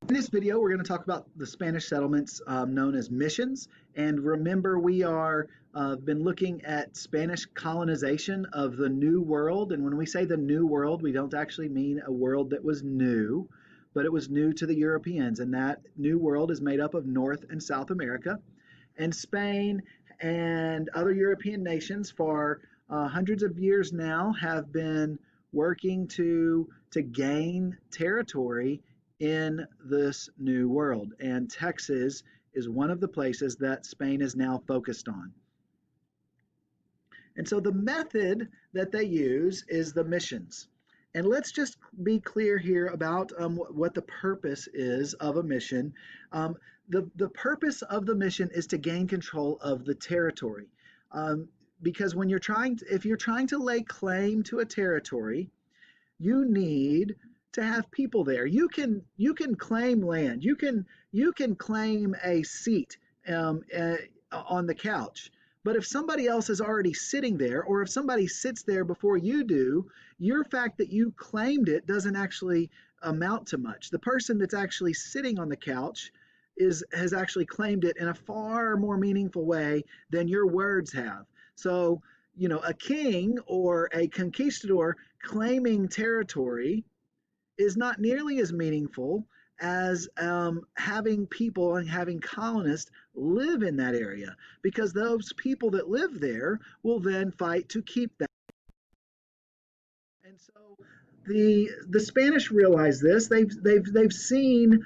In this video, we're going to talk about the Spanish settlements known as missions. And remember, we are been looking at Spanish colonization of the New World. And when we say the New World, we don't actually mean a world that was new, but it was new to the Europeans. And that New World is made up of North and South America. And Spain and other European nations for hundreds of years now have been working to gain territory in this new world. And Texas is one of the places that Spain is now focused on. And so the method that they use is the missions. And let's just be clear here about what the purpose is of a mission. The purpose of the mission is to gain control of the territory. Because when if you're trying to lay claim to a territory, you need to have people there. You can claim land. You can claim a seat on the couch. But if somebody else is already sitting there, or if somebody sits there before you do, your fact that you claimed it doesn't actually amount to much. The person that's actually sitting on the couch has actually claimed it in a far more meaningful way than your words have. So, a king or a conquistador claiming territory is not nearly as meaningful as having people and having colonists live in that area, because those people that live there will then fight to keep that. And so the Spanish realize this. They've seen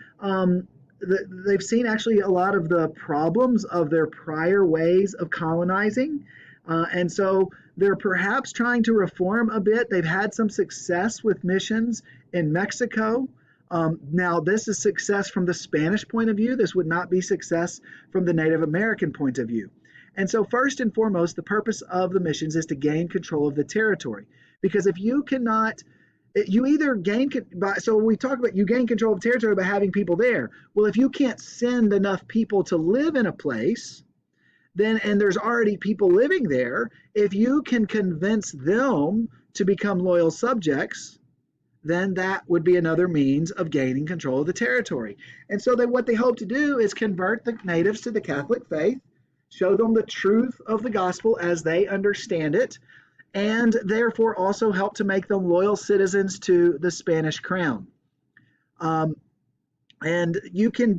they've seen actually a lot of the problems of their prior ways of colonizing. And so they're perhaps trying to reform a bit. They've had some success with missions in Mexico. Now, this is success from the Spanish point of view. This would not be success from the Native American point of view. And so, first and foremost, the purpose of the missions is to gain control of the territory. Because if you cannot, you either gain, so we talk about you gain control of territory by having people there. Well, if you can't send enough people to live in a place, then, and there's already people living there, if you can convince them to become loyal subjects, then that would be another means of gaining control of the territory. And so what they hope to do is convert the natives to the Catholic faith, show them the truth of the gospel as they understand it, and therefore also help to make them loyal citizens to the Spanish crown. And you can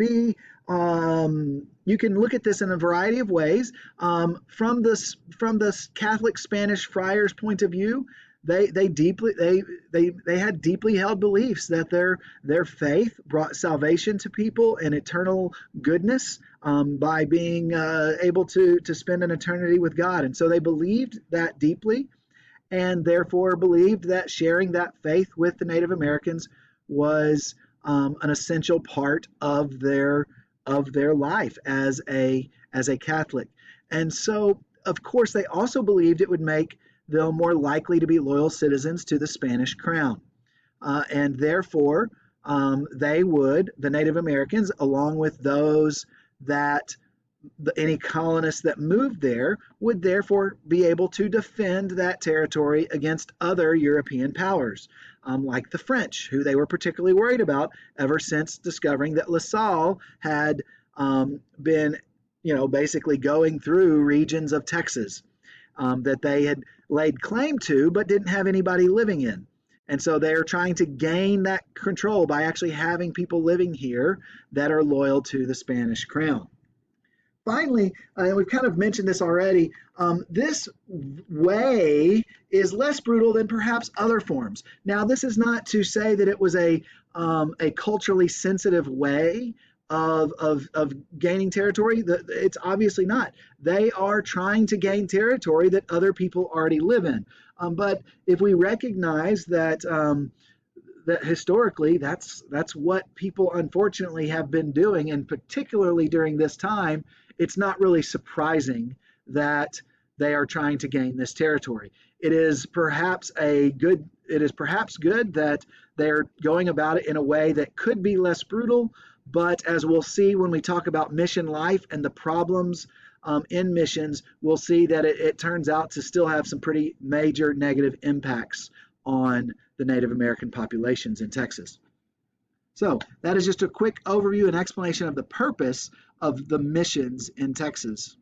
look at this in a variety of ways. From the Catholic Spanish friars' point of view, they had deeply held beliefs that their faith brought salvation to people and eternal goodness by being able to spend an eternity with God. And so they believed that deeply, and therefore believed that sharing that faith with the Native Americans was an essential part of their life as a Catholic. And so, of course, they also believed it would make them more likely to be loyal citizens to the Spanish crown. And therefore, the Native Americans, along with those any colonists that moved there, would therefore be able to defend that territory against other European powers, like the French, who they were particularly worried about ever since discovering that La Salle had been, basically going through regions of Texas that they had laid claim to but didn't have anybody living in. And so they're trying to gain that control by actually having people living here that are loyal to the Spanish crown. Finally, and we've kind of mentioned this already, this way is less brutal than perhaps other forms. Now, this is not to say that it was a culturally sensitive way of gaining territory. It's obviously not. They are trying to gain territory that other people already live in. But if we recognize that that historically that's what people unfortunately have been doing, and particularly during this time, it's not really surprising that they are trying to gain this territory. It is perhaps good that they're going about it in a way that could be less brutal, but as we'll see when we talk about mission life and the problems in missions, we'll see that it turns out to still have some pretty major negative impacts on the Native American populations in Texas. So that is just a quick overview and explanation of the purpose of the missions in Texas.